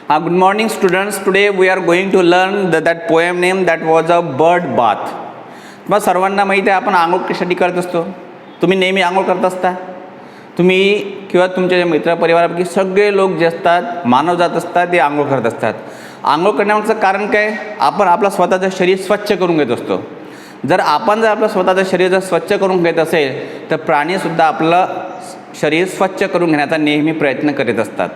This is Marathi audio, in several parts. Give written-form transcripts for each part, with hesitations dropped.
Good morning, students. Today we are going to learn that poem name that was a bird bath. मग सर्वांना माहिती आहे आपण आंघोळ कशासाठी करत असतो. तुम्ही नेहमी आंघोळ करत असता. तुम्ही किंवा तुमच्या मित्रपरिवारापैकी सगळे लोक जे असतात मानवजात असतात ते आंघोळ करत असतात. आंघोळ करण्याचं कारण काय? आपण आपलं स्वतःचं शरीर स्वच्छ करून घेत असतो. जर आपलं स्वतःचं शरीर जर स्वच्छ करून घेत असेल तर प्राणीसुद्धा आपलं शरीर स्वच्छ करून घेण्याचा नेहमी प्रयत्न करीत असतात.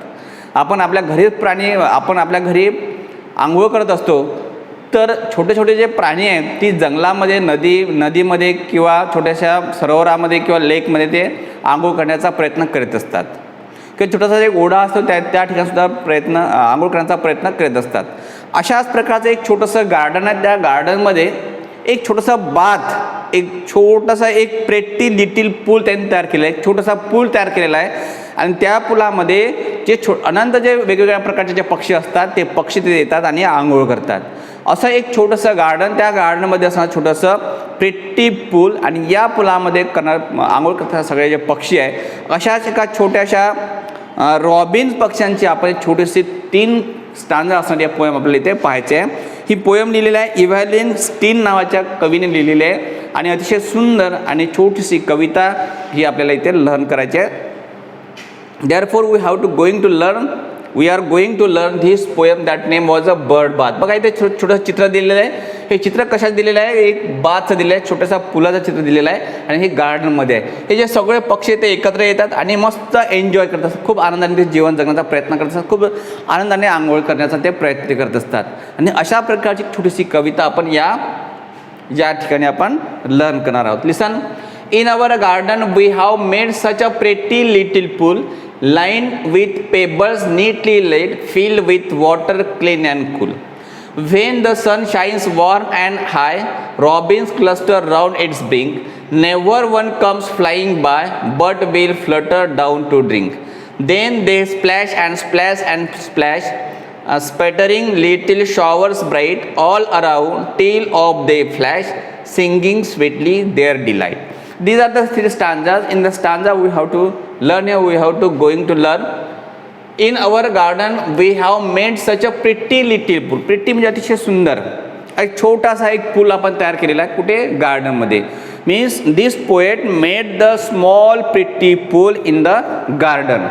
आपण आपल्या घरी आंघोळ करत असतो तर छोटे छोटे जे प्राणी आहेत ती जंगलामध्ये नदीमध्ये किंवा छोट्याशा सरोवरामध्ये किंवा लेकमध्ये ते आंघोळ करण्याचा प्रयत्न करीत असतात. किंवा छोटासा एक ओढा असतो त्या ठिकाणीसुद्धा आंघोळ करण्याचा प्रयत्न करीत असतात. अशाच प्रकारचं एक छोटंसं गार्डन आहे. त्या गार्डनमध्ये एक छोटंसं बाथ, एक छोटासा एक प्रेटी लिटिल पूल त्यांनी तयार केलं आहे. एक छोटासा पूल तयार केलेला आहे आणि त्या पुलामध्ये अनंत जे वेगवेगळ्या प्रकारचे जे पक्षी असतात ते पक्षी तिथे येतात आणि आंघोळ करतात. असं एक छोटंसं गार्डन, त्या गार्डनमध्ये असणारं छोटंसं प्रेटी पूल आणि या पुलामध्ये आंघोळ करताना सगळे जे पक्षी आहे अशाच एका छोट्याशा रॉबिन्स पक्ष्यांची आपण छोटीशी 3 स्टांजा असणारी पोएम आपल्याला इथे पाहायचे आहे. ही पोएम लिहिलेली आहे इव्हॅलिन स्टीन नावाच्या कवीने लिहिलेली आहे आणि अतिशय सुंदर आणि छोटीशी कविता ही आपल्याला इथे लर्न करायची आहे. Therefore we are going to learn this poem that name was a bird bath. बघा इथे छोटं चित्र दिलेलं आहे. हे चित्र कशात दिलेलं आहे? एक बाथचं दिलेलं आहे, छोटासा पुलाचं चित्र दिलेलं आहे आणि हे गार्डनमध्ये आहे. हे जे सगळे पक्षी ते एकत्र येतात आणि मस्त एन्जॉय करत असतात. खूप आनंदाने ते जीवन जगण्याचा प्रयत्न करत असतात. खूप आनंदाने आंघोळ करण्याचा ते प्रयत्न करत असतात. आणि अशा प्रकारची छोटीशी कविता आपण या ठिकाणी आपण लर्न करणार आहोत. लिसन. In our garden we have made such a pretty little pool, lined with pebbles neatly laid, filled with water clean and cool. When the sun shines warm and high, robins cluster round its brink. Never one comes flying by, but will flutter down to drink. Then they splash and splash and splash, spattering little showers bright all around, till of they flash, singing sweetly their delight. These are the 3 stanzas. In the stanza we have to learn here. We have to going to learn. In our garden we have made such a pretty little pool. Pretty म्हणजे अतिशय सुंदर एक छोटासा एक पूल आपण तयार केलेला आहे. कुठे? गार्डनमध्ये. Means this poet made the small pretty pool in the garden.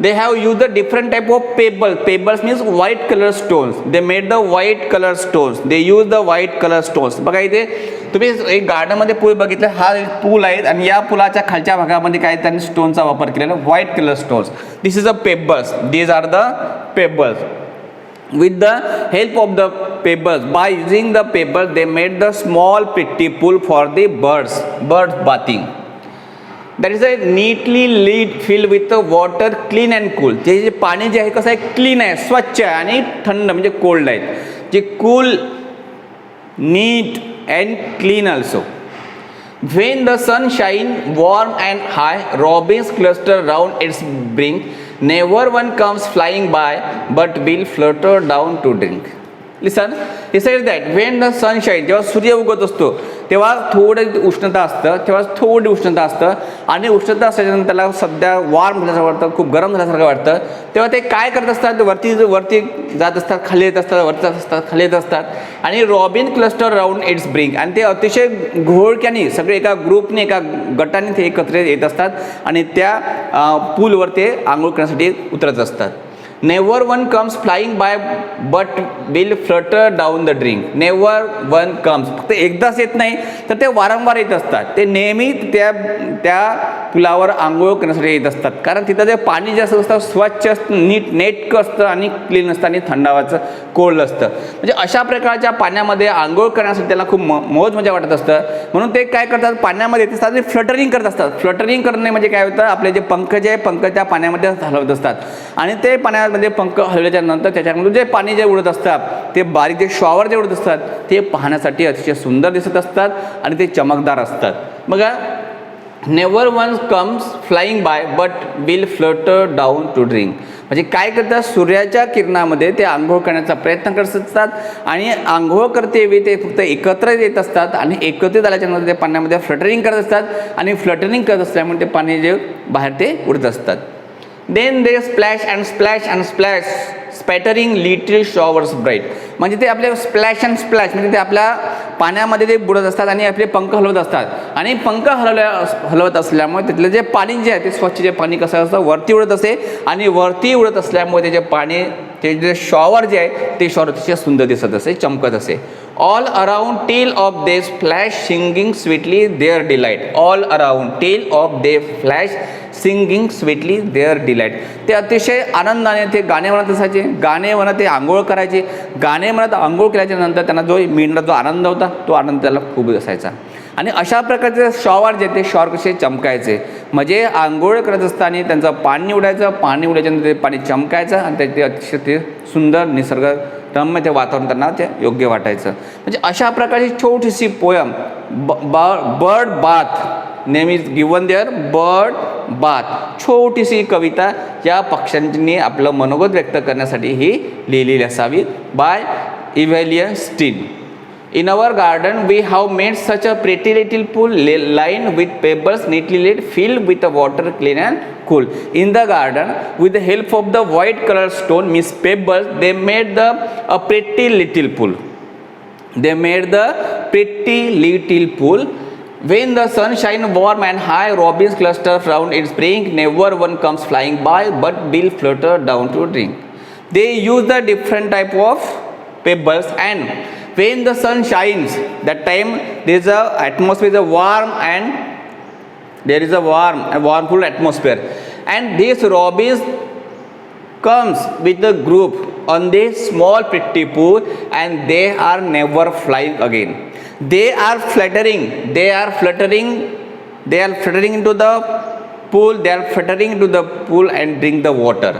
They have used the different type of pebbles. Pebbles means white color stones. They made the white color stones. They use the white color stones. बघा इथे तुम्ही एक गार्डनमध्ये पूल बघितलं. हा एक पूल आहे आणि या पुलाच्या खालच्या भागामध्ये काय त्यांनी स्टोनचा वापर केलेला, white colour stones. This is a pebbles. These are the pebbles. With the help of the pebbles, by using the pebbles, they made the small pretty pool for the birds bathing. That is a neatly lit filled with the water clean and cool. जे पाणी जे आहे कसं आहे, क्लीन आहे, स्वच्छ आहे आणि थंड म्हणजे कोल्ड आहे. जे cool, neat and clean also. When the sun shine warm and high, robins cluster round its brink. Never one comes flying by, but will flutter down to drink. Listen, he said that when the sun shines, जेव्हा सूर्य उगत असतो तेव्हा थोडी उष्णता असतं आणि उष्णता असल्यानंतर त्याला सध्या वार्म झाल्यासारखं वाटतं, खूप गरम झाल्यासारखं वाटतं. तेव्हा ते काय करत असतात? वरती जात असतात, खाली येत असतात, वरती जात असतात, खाली येत असतात आणि robin cluster round its brink. आणि ते अतिशय घोळक्याने सगळे एका ग्रुपने एका गटाने ते एकत्र येत असतात आणि त्या पूलवर ते आंघोळ करण्यासाठी उतरत असतात. Never one comes flying by, but will flutter down the drink. Never one comes. फक्त एकदाच येत नाही तर ते वारंवार येत असतात. ते नेहमी त्या पुलावर आंघोळ करण्यासाठी येत असतात. कारण तिथं जे पाणी जास्त असतं, स्वच्छ असतं, नेटकं असतं आणि क्लीन असतं आणि थंडावाचं कोल्ड असतं. म्हणजे अशा प्रकारच्या पाण्यामध्ये आंघोळ करण्यासाठी त्याला खूप मौज मजा वाटत असतं. म्हणून ते काय करतात? पाण्यामध्ये येत असतात आणि फ्लटरिंग करत असतात. फ्लटरिंग करणे म्हणजे काय होतं? आपले जे पंख त्या पाण्यामध्ये हलवत असतात आणि ते पाण्यामध्ये पंख हलवल्याच्या नंतर त्याच्यामधून जे पाणी जे उडत असतात ते बारीक जे शॉवर जे उडत असतात ते पाहण्यासाठी अतिशय सुंदर दिसत असतात आणि ते चमकदार असतात. बघा, never one comes flying by but will flutter down to drink. म्हणजे काय करतात? सूर्याच्या किरणामध्ये ते आंघोळ करण्याचा प्रयत्न करत असतात आणि आंघोळ करतेवेळी ते फक्त एकत्र येत असतात आणि एकत्रित आल्याच्या नंतर ते पाण्यामध्ये फ्लटरिंग करत असतात आणि फ्लटरिंग करत असल्यामुळे ते पाणी जे बाहेर ते उडत असतात. Then they splash and splash and splash spattering little showers bright. म्हणजे ते आपले स्प्लॅश अँड स्प्लॅश म्हणजे ते आपल्या पाण्यामध्ये ते बुडत असतात आणि आपले पंख हलवत असतात. आणि पंख हलवत असल्यामुळे तिथलं जे पाणी जे आहे ते स्वच्छ जे पाणी कसं असतं वरती उडत असते आणि वरती उडत असल्यामुळे ते जे पाणी ते जे शॉवर जे आहे ते शॉवर अतिशय सुंदर दिसत असे, चमकत असे. All around tell of they flash singing sweetly their delight. All around tell of they flash singing sweetly their delight. ते अतिशय आनंदाने ते गाणे म्हणत असायचे, गाणे म्हणत ते आंघोळ करायचे, गाणे म्हणत आंघोळ केल्याच्या नंतर त्यांना जो मिळणारा जो आनंद होता तो आनंद त्याला खूप असायचा. आणि अशा प्रकारचे शॉवर जे ते शॉवर कसे चमकायचे म्हणजे आंघोळ करत असताना त्यांचं पाणी उडायचं, पाणी उडायच्यानंतर ते पाणी चमकायचं आणि ते अतिशय ते सुंदर निसर्गरम्य ते वातावरण त्यांना ते योग्य वाटायचं. म्हणजे अशा प्रकारची छोटीशी poem bird bath name is given there. Bird bath छोटीशी कविता या पक्ष्यांनी आपलं मनोगत व्यक्त करण्यासाठी ही लिहिलेली असावी by Evaleen Stein. In our garden we have made such a pretty little pool lined with pebbles neatly laid, filled with the water clean and cool. In the garden, with the help of the white colored stone, Miss Pebbles, they made a pretty little pool. They made the pretty little pool. When the sun shines warm and high, robins cluster round its brink. Never one comes flying by, but will flutter down to drink. They use the different type of pebbles, and when the sun shines, that time there is a atmosphere is a warm and there is a warm cool atmosphere, and these robins comes with the group on this small pretty pool, and they are never flying again. They are fluttering into the pool. They are fluttering into the pool and drink the water.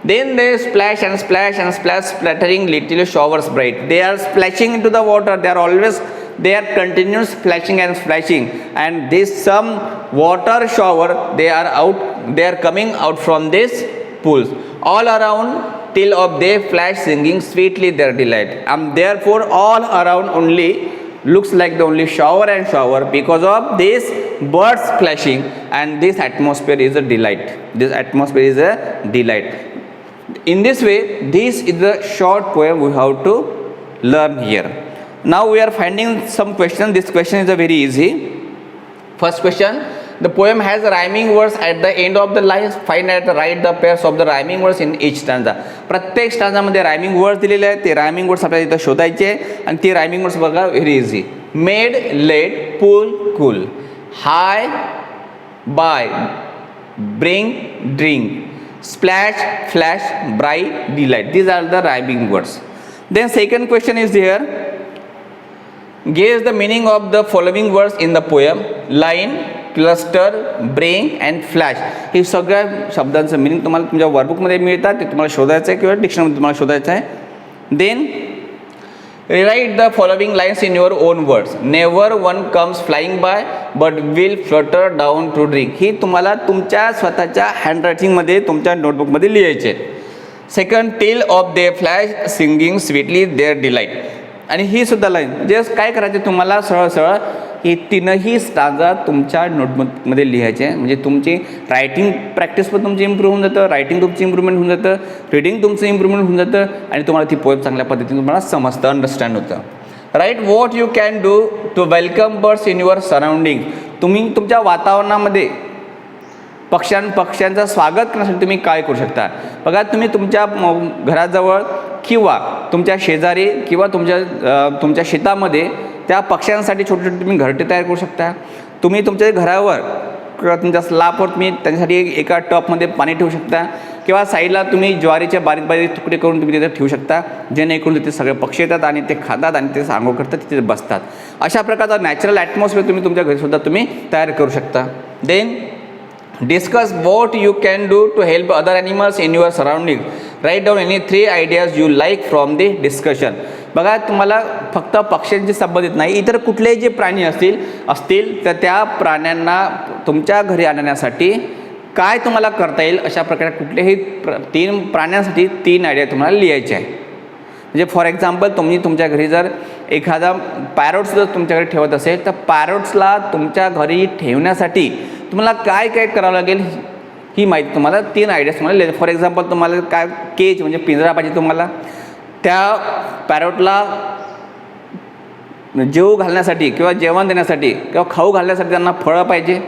Then they splash and splash and splash, splattering little showers bright. They are splashing into the water. They are continuous splashing and splashing. And this some water shower, they are coming out from this pools. All around till of they flash singing sweetly their delight. And therefore all around only looks like the only shower and shower because of this birds splashing, and this atmosphere is a delight. This atmosphere is a delight. In this way, this is the short poem we have to learn here. Now we are finding some questions. This question is a very easy. First question, the poem has rhyming words at the end of the lines. Find and write the pairs of the rhyming words in each stanza. प्रत्येक स्टांजा मध्ये रायमिंग वर्ड्स दिलेले आहेत. ते रायमिंग वर्ड्स आपल्याला इथं शोधायचे आणि ते रायमिंग वर्ड्स बघा very easy. Made, let, pool, cool, hi, bye, bring, drink, splash, flash, bright, delight. These are the rhyming words. Then second question is here. Guess the meaning of the following words in the poem. Line, cluster, bring and flash. हे सगळ्या शब्दांचं मिनिंग तुम्हाला तुमच्या वर्कबुकमध्ये मिळतात. ते तुम्हाला शोधायचं आहे किंवा डिक्शनरीमध्ये तुम्हाला शोधायचं आहे. Then rewrite the following lines in your own words. Never one comes flying by, but will flutter down to drink. ही तुम्हाला तुमच्या स्वतःच्या हँडरायटिंगमध्ये तुमच्या नोटबुकमध्ये लिहायचे. Second, tell of they flash singing sweetly their delight. आणि ही सुद्धा लाईन म्हणजे काय करायचे तुम्हाला सरळ सरळ ही तीनही स्टांजा तुमच्या नोटबुकमध्ये लिहायचे. म्हणजे तुमची रायटिंग प्रॅक्टिस पण तुमची इम्प्रूव्ह होऊन जातं, रायटिंग तुमची इम्प्रूव्हमेंट होऊन जातं, रीडिंग तुमचं इम्प्रूव्हमेंट होऊन जातं आणि तुम्हाला ती पोएम चांगल्या पद्धतीने तुम्हाला समजतं, अंडरस्टँड होतं. Right what you can do to welcome birds in your surrounding. तुम्ही तुमच्या वातावरणामध्ये पक्ष्यांचं स्वागत करण्यासाठी तुम्ही काय करू शकता. बघा तुम्ही तुमच्या घराजवळ किंवा तुमच्या शेजारी किंवा तुमच्या शेतामध्ये त्या पक्ष्यांसाठी छोटे छोटे तुम्ही घरटे तयार करू शकता. तुम्ही तुमच्या घरावर किंवा तुमच्या स्लॅबवर तुम्ही त्यांच्यासाठी एका टपमध्ये पाणी ठेवू शकता किंवा साईडला तुम्ही ज्वारीचे बारीक बारीक तुकडे करून तुम्ही तिथे ठेवू शकता, जेणेकरून तिथे सगळे पक्षी येतात आणि ते खातात आणि ते आंघोळ करतात, तिथे बसतात. अशा प्रकारचा नॅचरल ॲटमॉस्फिअर तुम्ही तुमच्या घरीसुद्धा तुम्ही तयार करू शकता. Then discuss what you can do to help other animals in your surroundings. Write down any 3 ideas you like from the discussion. बघा तुम्हाला फक्त पक्ष्यांची संबंधित नाही, इतर कुठलेही जे प्राणी असतील तर त्या प्राण्यांना तुमच्या घरी आणण्यासाठी काय तुम्हाला करता येईल अशा प्रकारे कुठलेही 3 प्राण्यांसाठी 3 आयडिया तुम्हाला लिहायचे आहे. म्हणजे फॉर एक्झाम्पल तुम्ही तुमच्या घरी जर एखादा पॅरोट्स जर तुमच्याकडे ठेवत असेल तर पॅरोट्सला तुमच्या घरी ठेवण्यासाठी तुम्हाला काय काय करावं लागेल ही माहिती तुम्हाला 3 आयडियाज तुम्हाला. फॉर एक्झाम्पल तुम्हाला काय केज म्हणजे पिंजरा पाहिजे तुम्हाला, त्या पॅरोटला जेव घालण्यासाठी किंवा जेवण देण्यासाठी किंवा खाऊ घालण्यासाठी त्यांना फळं पाहिजे,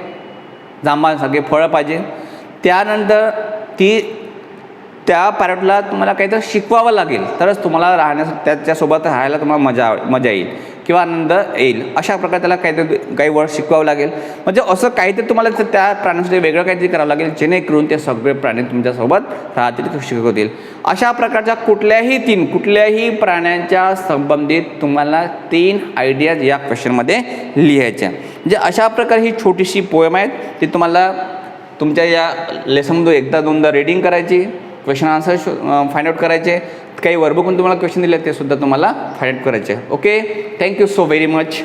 जांभळासारखे फळं पाहिजे. त्यानंतर त्या पॅरोटला तुम्हाला काहीतरी शिकवावं लागेल तरच तुम्हाला राहण्यासाठी त्याच्यासोबत राहायला तुम्हाला मजा येईल किंवा आनंद येईल. अशा प्रकारे त्याला काही वर्ड शिकवावं लागेल. म्हणजे असं काहीतरी तुम्हाला त्या प्राण्यांसाठी वेगळं काहीतरी करावं लागेल जेणेकरून ते सगळे प्राणी तुमच्यासोबत राहतील, शिकवतील. अशा प्रकारच्या कुठल्याही प्राण्यांच्या संबंधित तुम्हाला 3 आयडियाज या क्वेश्चनमध्ये लिहायच्या. म्हणजे अशा प्रकारे ही छोटीशी पोएम आहेत, ती तुम्हाला तुमच्या या लेसनमध्ये एकदा दोनदा रीडिंग करायची, क्वेश्चन आन्सर फाइंड आउट करायचे, काही वर्बकून तुम्हाला क्वेश्चन दिले ते सुद्धा तुम्हाला फाइंड आउट करायचे. Okay, thank you so very much.